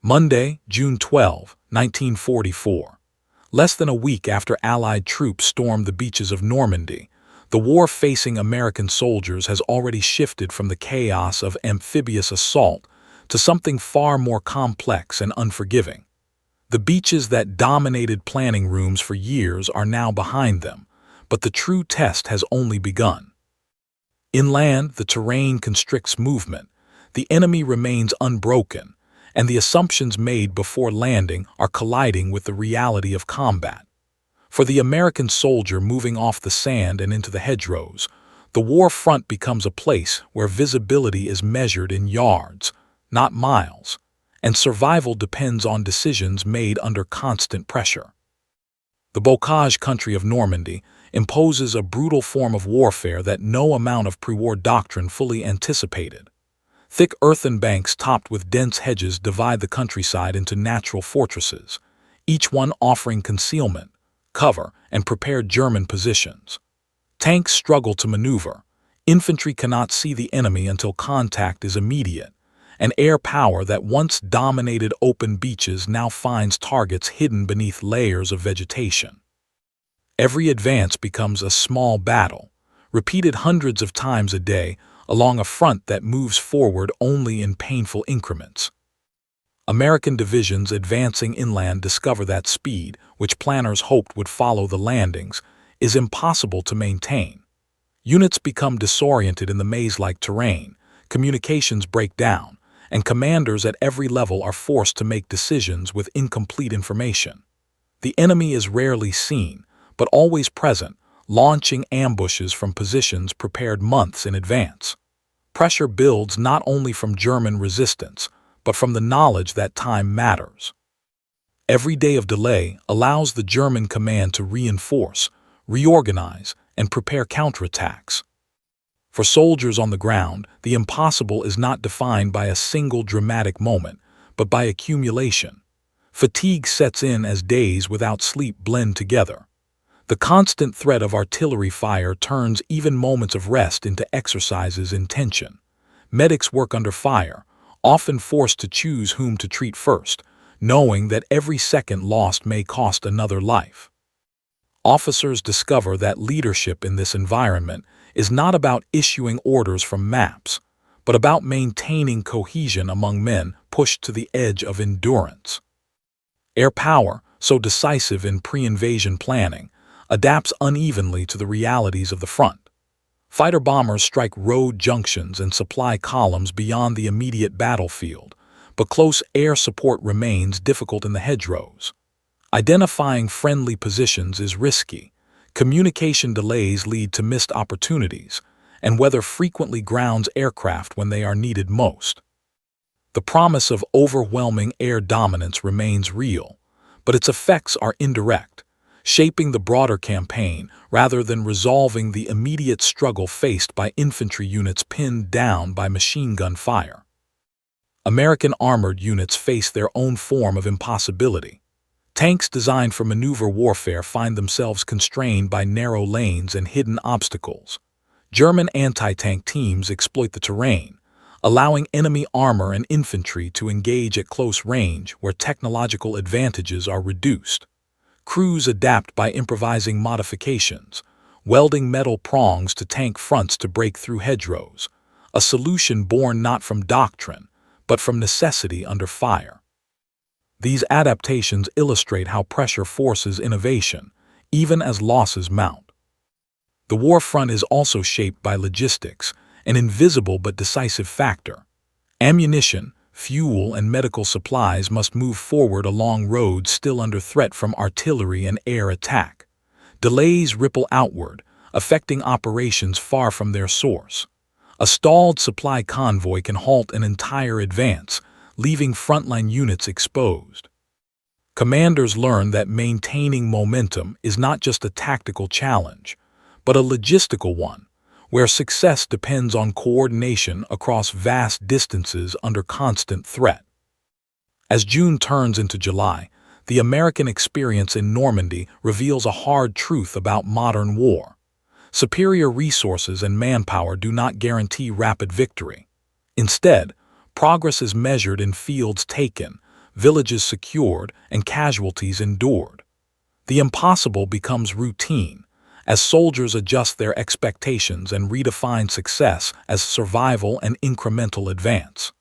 Monday, June 12, 1944. Less than a week after Allied troops stormed the beaches of Normandy, the war facing American soldiers has already shifted from the chaos of amphibious assault to something far more complex and unforgiving. The beaches that dominated planning rooms for years are now behind them, but the true test has only begun. Inland, the terrain constricts movement, the enemy remains unbroken, and the assumptions made before landing are colliding with the reality of combat. For the American soldier moving off the sand and into the hedgerows, the war front becomes a place where visibility is measured in yards, not miles, and survival depends on decisions made under constant pressure. The bocage country of Normandy imposes a brutal form of warfare that no amount of pre-war doctrine fully anticipated. Thick earthen banks topped with dense hedges divide the countryside into natural fortresses, each one offering concealment, cover, and prepared German positions. Tanks struggle to maneuver, infantry cannot see the enemy until contact is immediate, and air power that once dominated open beaches now finds targets hidden beneath layers of vegetation. Every advance becomes a small battle, repeated hundreds of times a day along a front that moves forward only in painful increments. American divisions advancing inland discover that speed, which planners hoped would follow the landings, is impossible to maintain. Units become disoriented in the maze-like terrain, communications break down, and commanders at every level are forced to make decisions with incomplete information. The enemy is rarely seen, but always present, launching ambushes from positions prepared months in advance. Pressure builds not only from German resistance, but from the knowledge that time matters. Every day of delay allows the German command to reinforce, reorganize, and prepare counterattacks. For soldiers on the ground, the impossible is not defined by a single dramatic moment, but by accumulation. Fatigue sets in as days without sleep blend together. The constant threat of artillery fire turns even moments of rest into exercises in tension. Medics work under fire, often forced to choose whom to treat first, knowing that every second lost may cost another life. Officers discover that leadership in this environment is not about issuing orders from maps, but about maintaining cohesion among men pushed to the edge of endurance. Air power, so decisive in pre-invasion planning, adapts unevenly to the realities of the front. Fighter-bombers strike road junctions and supply columns beyond the immediate battlefield, but close air support remains difficult in the hedgerows. Identifying friendly positions is risky, communication delays lead to missed opportunities, and weather frequently grounds aircraft when they are needed most. The promise of overwhelming air dominance remains real, but its effects are indirect, shaping the broader campaign rather than resolving the immediate struggle faced by infantry units pinned down by machine gun fire. American armored units face their own form of impossibility. Tanks designed for maneuver warfare find themselves constrained by narrow lanes and hidden obstacles. German anti-tank teams exploit the terrain, allowing enemy armor and infantry to engage at close range where technological advantages are reduced. Crews adapt by improvising modifications, welding metal prongs to tank fronts to break through hedgerows, a solution born not from doctrine, but from necessity under fire. These adaptations illustrate how pressure forces innovation, even as losses mount. The war front is also shaped by logistics, an invisible but decisive factor. Ammunition, fuel, and medical supplies must move forward along roads still under threat from artillery and air attack. Delays ripple outward, affecting operations far from their source. A stalled supply convoy can halt an entire advance, leaving frontline units exposed. Commanders learn that maintaining momentum is not just a tactical challenge, but a logistical one, where success depends on coordination across vast distances under constant threat. As June turns into July, the American experience in Normandy reveals a hard truth about modern war. Superior resources and manpower do not guarantee rapid victory. Instead, progress is measured in fields taken, villages secured, and casualties endured. The impossible becomes routine, as soldiers adjust their expectations and redefine success as survival and incremental advance.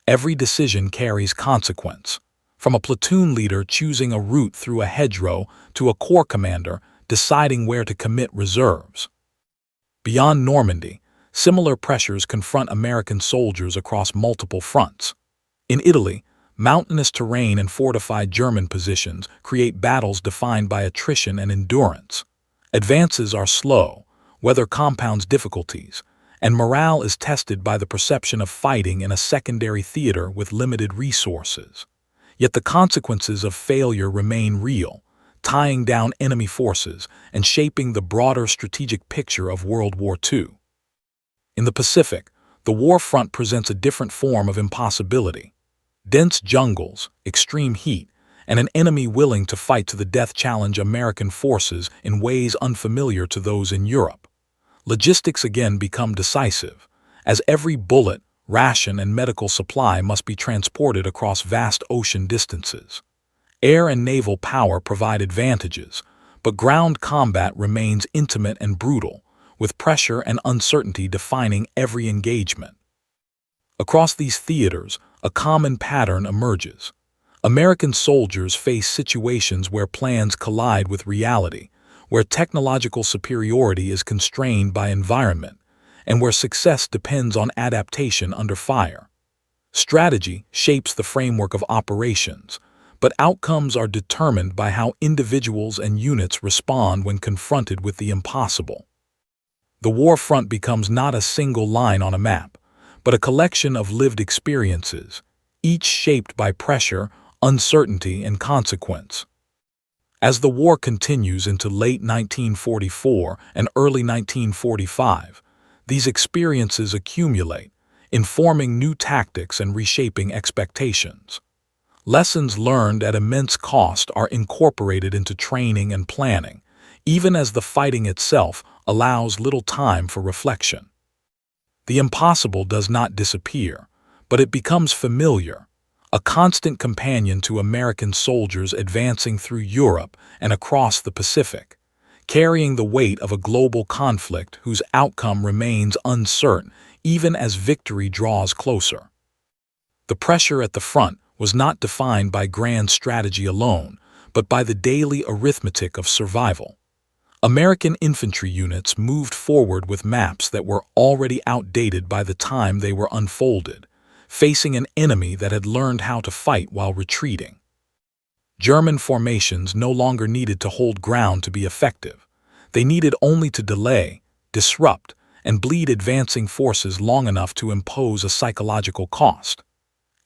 Every decision carries consequence, from a platoon leader choosing a route through a hedgerow to a corps commander deciding where to commit reserves. Beyond Normandy, similar pressures confront American soldiers across multiple fronts. In Italy, mountainous terrain and fortified German positions create battles defined by attrition and endurance. Advances are slow, weather compounds difficulties, and morale is tested by the perception of fighting in a secondary theater with limited resources. Yet the consequences of failure remain real, tying down enemy forces and shaping the broader strategic picture of World War II. In the Pacific, the war front presents a different form of impossibility. Dense jungles, extreme heat, and an enemy willing to fight to the death challenge American forces in ways unfamiliar to those in Europe. Logistics again become decisive, as every bullet, ration, and medical supply must be transported across vast ocean distances. Air and naval power provide advantages, but ground combat remains intimate and brutal, with pressure and uncertainty defining every engagement. Across these theaters, a common pattern emerges. American soldiers face situations where plans collide with reality, where technological superiority is constrained by environment, and where success depends on adaptation under fire. Strategy shapes the framework of operations, but outcomes are determined by how individuals and units respond when confronted with the impossible. The war front becomes not a single line on a map, but a collection of lived experiences, each shaped by pressure, uncertainty, and consequence. As the war continues into late 1944 and early 1945, these experiences accumulate, informing new tactics and reshaping expectations. Lessons learned at immense cost are incorporated into training and planning, even as the fighting itself allows little time for reflection. The impossible does not disappear, but it becomes familiar, a constant companion to American soldiers advancing through Europe and across the Pacific, carrying the weight of a global conflict whose outcome remains uncertain even as victory draws closer. The pressure at the front was not defined by grand strategy alone, but by the daily arithmetic of survival. American infantry units moved forward with maps that were already outdated by the time they were unfolded, facing an enemy that had learned how to fight while retreating. German formations no longer needed to hold ground to be effective. They needed only to delay, disrupt, and bleed advancing forces long enough to impose a psychological cost.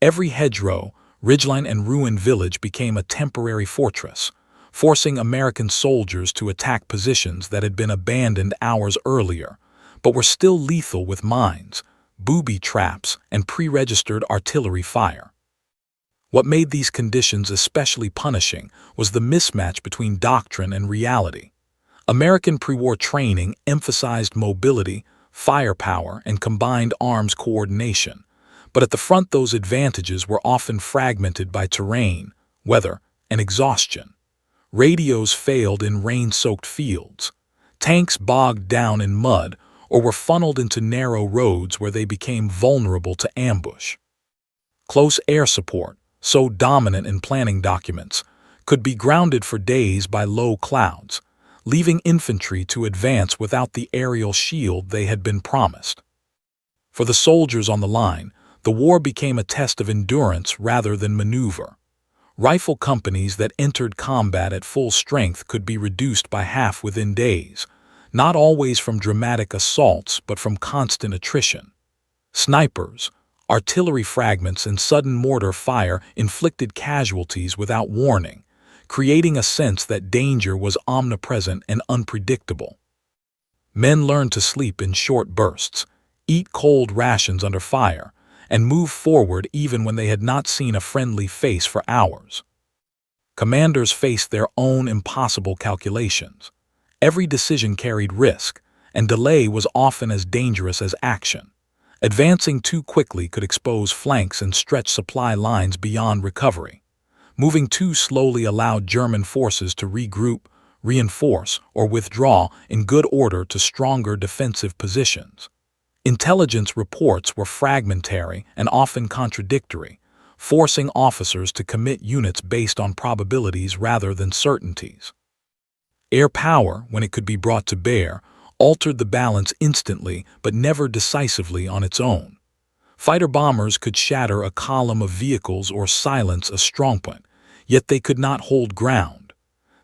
Every hedgerow, ridgeline, and ruined village became a temporary fortress, forcing American soldiers to attack positions that had been abandoned hours earlier, but were still lethal with mines, booby traps, and pre-registered artillery fire. What made these conditions especially punishing was the mismatch between doctrine and reality. American pre-war training emphasized mobility, firepower, and combined arms coordination, but at the front those advantages were often fragmented by terrain, weather, and exhaustion. Radios failed in rain-soaked fields. Tanks bogged down in mud or were funneled into narrow roads where they became vulnerable to ambush. Close air support, so dominant in planning documents, could be grounded for days by low clouds, leaving infantry to advance without the aerial shield they had been promised. For the soldiers on the line, the war became a test of endurance rather than maneuver. Rifle companies that entered combat at full strength could be reduced by half within days, not always from dramatic assaults but from constant attrition. Snipers, artillery fragments, and sudden mortar fire inflicted casualties without warning, creating a sense that danger was omnipresent and unpredictable. Men learned to sleep in short bursts, eat cold rations under fire, and move forward even when they had not seen a friendly face for hours. Commanders faced their own impossible calculations. Every decision carried risk, and delay was often as dangerous as action. Advancing too quickly could expose flanks and stretch supply lines beyond recovery. Moving too slowly allowed German forces to regroup, reinforce, or withdraw in good order to stronger defensive positions. Intelligence reports were fragmentary and often contradictory, forcing officers to commit units based on probabilities rather than certainties. Air power, when it could be brought to bear, altered the balance instantly but never decisively on its own. Fighter-bombers could shatter a column of vehicles or silence a strongpoint, yet they could not hold ground.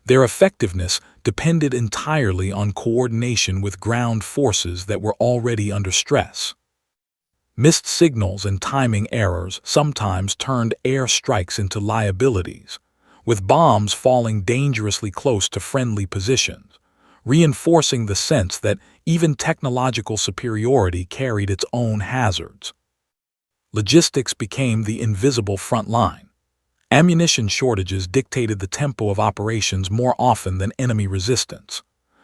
Their effectiveness depended entirely on coordination with ground forces that were already under stress. Missed signals and timing errors sometimes turned air strikes into liabilities, with bombs falling dangerously close to friendly positions, reinforcing the sense that even technological superiority carried its own hazards. Logistics became the invisible front line. Ammunition shortages dictated the tempo of operations more often than enemy resistance.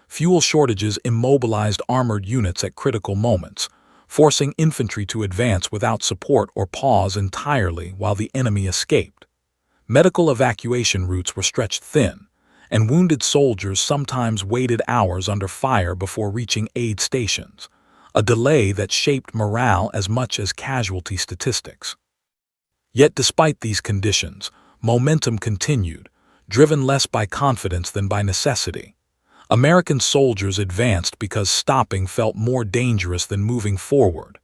Fuel shortages immobilized armored units at critical moments, forcing infantry to advance without support or pause entirely while the enemy escaped. Medical evacuation routes were stretched thin, and wounded soldiers sometimes waited hours under fire before reaching aid stations, a delay that shaped morale as much as casualty statistics. Yet despite these conditions, momentum continued, driven less by confidence than by necessity. American soldiers advanced because stopping felt more dangerous than moving forward.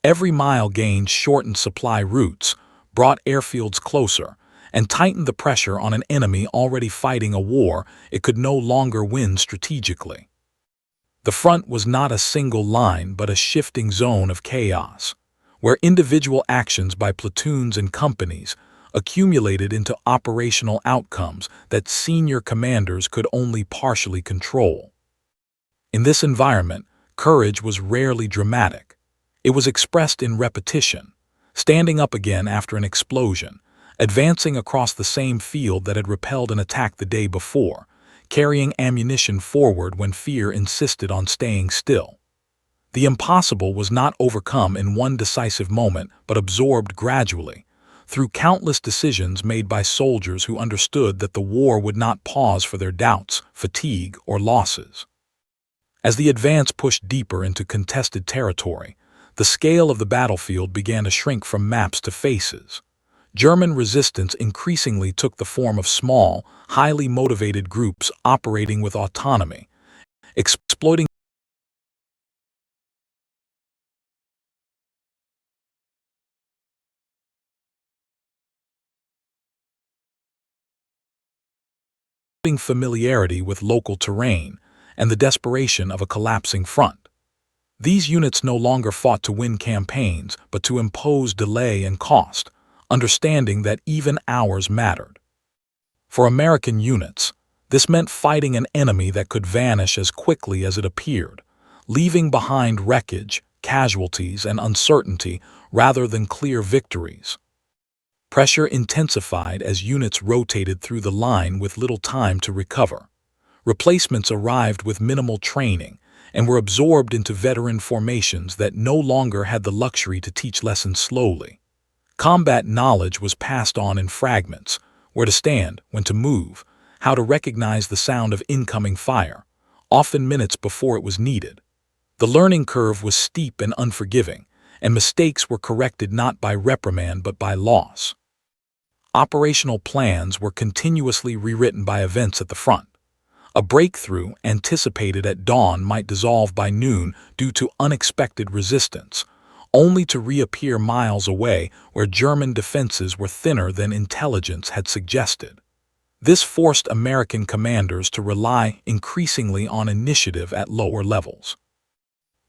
Every mile gained shortened supply routes, brought airfields closer, and tightened the pressure on an enemy already fighting a war it could no longer win strategically. The front was not a single line but a shifting zone of chaos, where individual actions by platoons and companies accumulated into operational outcomes that senior commanders could only partially control. In this environment, courage was rarely dramatic. It was expressed in repetition, standing up again after an explosion, advancing across the same field that had repelled an attack the day before, carrying ammunition forward when fear insisted on staying still. The impossible was not overcome in one decisive moment but absorbed gradually, through countless decisions made by soldiers who understood that the war would not pause for their doubts, fatigue, or losses. As the advance pushed deeper into contested territory, the scale of the battlefield began to shrink from maps to faces. German resistance increasingly took the form of small, highly motivated groups operating with autonomy, exploiting familiarity with local terrain and the desperation of a collapsing front. These units no longer fought to win campaigns but to impose delay and cost, understanding that even hours mattered. For American units, this meant fighting an enemy that could vanish as quickly as it appeared, leaving behind wreckage, casualties, and uncertainty rather than clear victories. Pressure intensified as units rotated through the line with little time to recover. Replacements arrived with minimal training and were absorbed into veteran formations that no longer had the luxury to teach lessons slowly. Combat knowledge was passed on in fragments: where to stand, when to move, how to recognize the sound of incoming fire, often minutes before it was needed. The learning curve was steep and unforgiving, and mistakes were corrected not by reprimand but by loss. Operational plans were continuously rewritten by events at the front. A breakthrough anticipated at dawn might dissolve by noon due to unexpected resistance, only to reappear miles away where German defenses were thinner than intelligence had suggested. This forced American commanders to rely increasingly on initiative at lower levels.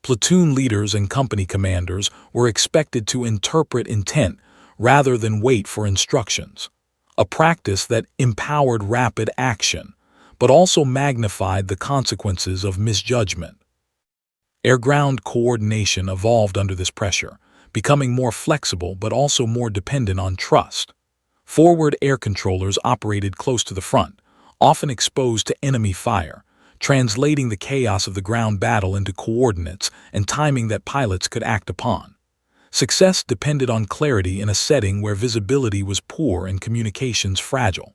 Platoon leaders and company commanders were expected to interpret intent rather than wait for instructions, a practice that empowered rapid action, but also magnified the consequences of misjudgment. Air-ground coordination evolved under this pressure, becoming more flexible but also more dependent on trust. Forward air controllers operated close to the front, often exposed to enemy fire, translating the chaos of the ground battle into coordinates and timing that pilots could act upon. Success depended on clarity in a setting where visibility was poor and communications fragile.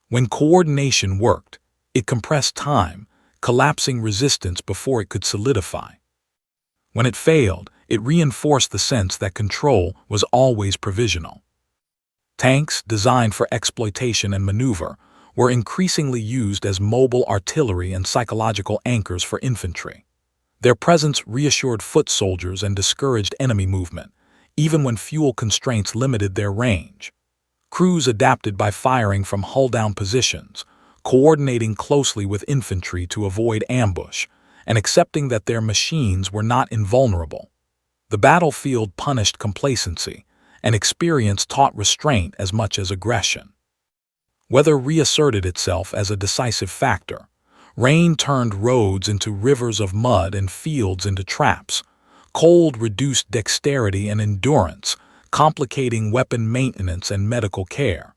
When coordination worked, it compressed time, collapsing resistance before it could solidify. When it failed, it reinforced the sense that control was always provisional. Tanks, designed for exploitation and maneuver, were increasingly used as mobile artillery and psychological anchors for infantry. Their presence reassured foot soldiers and discouraged enemy movement, even when fuel constraints limited their range. Crews adapted by firing from hull-down positions, coordinating closely with infantry to avoid ambush, and accepting that their machines were not invulnerable. The battlefield punished complacency, and experience taught restraint as much as aggression. Weather reasserted itself as a decisive factor. Rain turned roads into rivers of mud and fields into traps. Cold reduced dexterity and endurance, complicating weapon maintenance and medical care.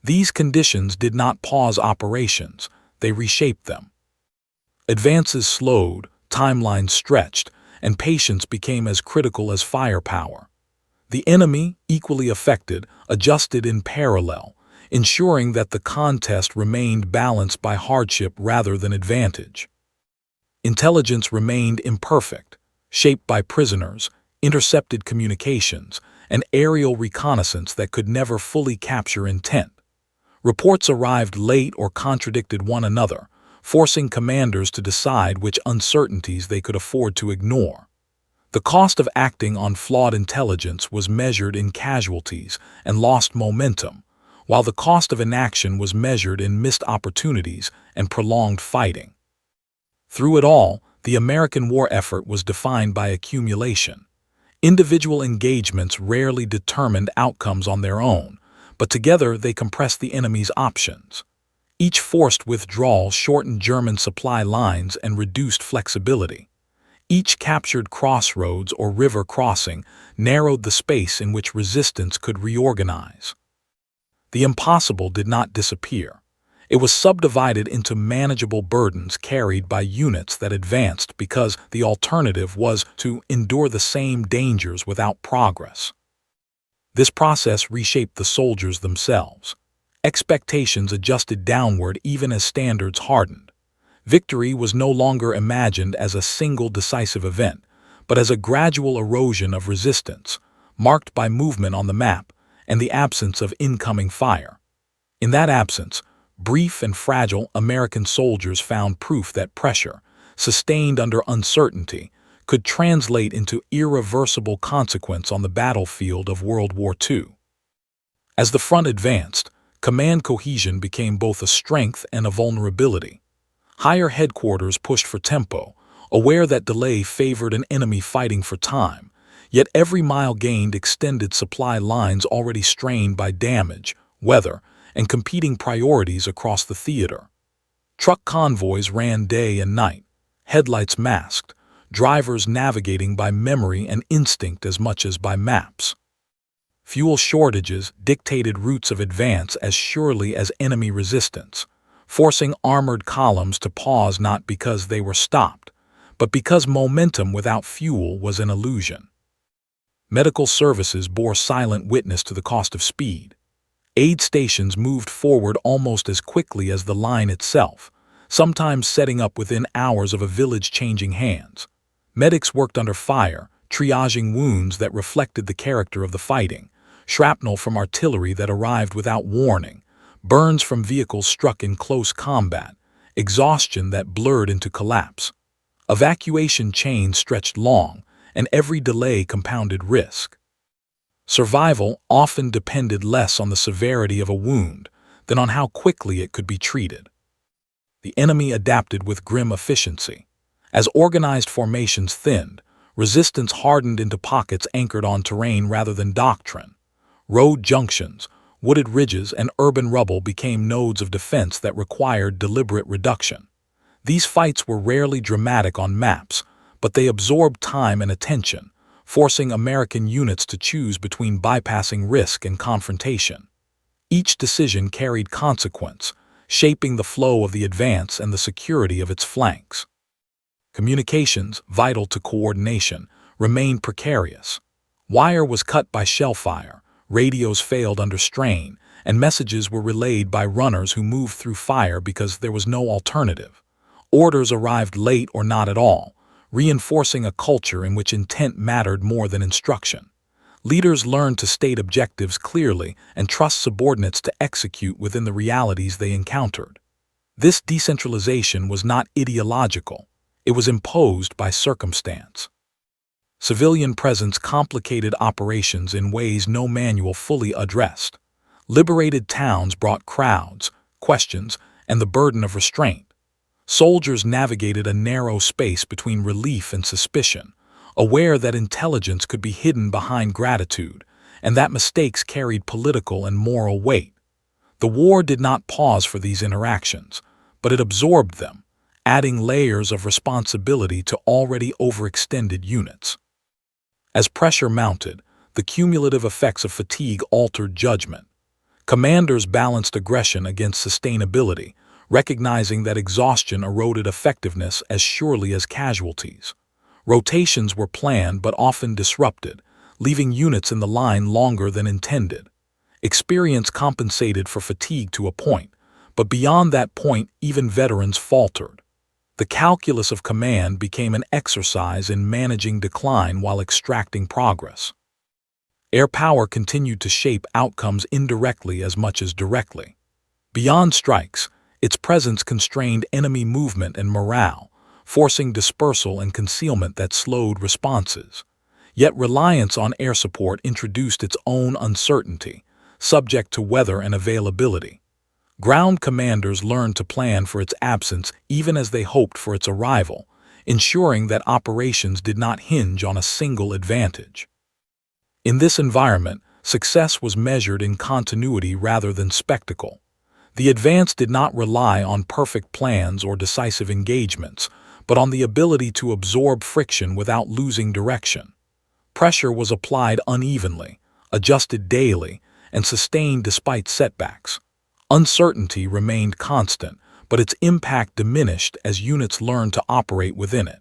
These conditions did not pause operations, they reshaped them. Advances slowed, timelines stretched, and patience became as critical as firepower. The enemy, equally affected, adjusted in parallel, ensuring that the contest remained balanced by hardship rather than advantage. Intelligence remained imperfect, shaped by prisoners, intercepted communications, and aerial reconnaissance that could never fully capture intent. Reports arrived late or contradicted one another, forcing commanders to decide which uncertainties they could afford to ignore. The cost of acting on flawed intelligence was measured in casualties and lost momentum, while the cost of inaction was measured in missed opportunities and prolonged fighting. Through it all, the American war effort was defined by accumulation. Individual engagements rarely determined outcomes on their own, but together they compressed the enemy's options. Each forced withdrawal shortened German supply lines and reduced flexibility. Each captured crossroads or river crossing narrowed the space in which resistance could reorganize. The impossible did not disappear. It was subdivided into manageable burdens carried by units that advanced because the alternative was to endure the same dangers without progress. This process reshaped the soldiers themselves. Expectations adjusted downward even as standards hardened. Victory was no longer imagined as a single decisive event, but as a gradual erosion of resistance, marked by movement on the map and the absence of incoming fire. In that absence, brief and fragile American soldiers found proof that pressure, sustained under uncertainty, could translate into irreversible consequence on the battlefield of World War II. As the front advanced, command cohesion became both a strength and a vulnerability. Higher headquarters pushed for tempo, aware that delay favored an enemy fighting for time, yet every mile gained extended supply lines already strained by damage, weather, and competing priorities across the theater. Truck convoys ran day and night, headlights masked, drivers navigating by memory and instinct as much as by maps. Fuel shortages dictated routes of advance as surely as enemy resistance, forcing armored columns to pause not because they were stopped, but because momentum without fuel was an illusion. Medical services bore silent witness to the cost of speed. Aid stations moved forward almost as quickly as the line itself, sometimes setting up within hours of a village changing hands. Medics worked under fire, triaging wounds that reflected the character of the fighting, shrapnel from artillery that arrived without warning, burns from vehicles struck in close combat, exhaustion that blurred into collapse. Evacuation chains stretched long, and every delay compounded risk. Survival often depended less on the severity of a wound than on how quickly it could be treated. The enemy adapted with grim efficiency. As organized formations thinned, resistance hardened into pockets anchored on terrain rather than doctrine. Road junctions, wooded ridges, and urban rubble became nodes of defense that required deliberate reduction. These fights were rarely dramatic on maps, but they absorbed time and attention, forcing American units to choose between bypassing risk and confrontation. Each decision carried consequence, shaping the flow of the advance and the security of its flanks. Communications, vital to coordination, remained precarious. Wire was cut by shell fire, radios failed under strain, and messages were relayed by runners who moved through fire because there was no alternative. Orders arrived late or not at all, reinforcing a culture in which intent mattered more than instruction. Leaders learned to state objectives clearly and trust subordinates to execute within the realities they encountered. This decentralization was not ideological, it was imposed by circumstance. Civilian presence complicated operations in ways no manual fully addressed. Liberated towns brought crowds, questions, and the burden of restraint. Soldiers navigated a narrow space between relief and suspicion, aware that intelligence could be hidden behind gratitude, and that mistakes carried political and moral weight. The war did not pause for these interactions, but it absorbed them, adding layers of responsibility to already overextended units. As pressure mounted, the cumulative effects of fatigue altered judgment. Commanders balanced aggression against sustainability, recognizing that exhaustion eroded effectiveness as surely as casualties. Rotations were planned but often disrupted, leaving units in the line longer than intended. Experience compensated for fatigue to a point, but beyond that point even veterans faltered. The calculus of command became an exercise in managing decline while extracting progress. Air power continued to shape outcomes indirectly as much as directly. Beyond strikes, its presence constrained enemy movement and morale, forcing dispersal and concealment that slowed responses. Yet reliance on air support introduced its own uncertainty, subject to weather and availability. Ground commanders learned to plan for its absence even as they hoped for its arrival, ensuring that operations did not hinge on a single advantage. In this environment, success was measured in continuity rather than spectacle. The advance did not rely on perfect plans or decisive engagements, but on the ability to absorb friction without losing direction. Pressure was applied unevenly, adjusted daily, and sustained despite setbacks. Uncertainty remained constant, but its impact diminished as units learned to operate within it.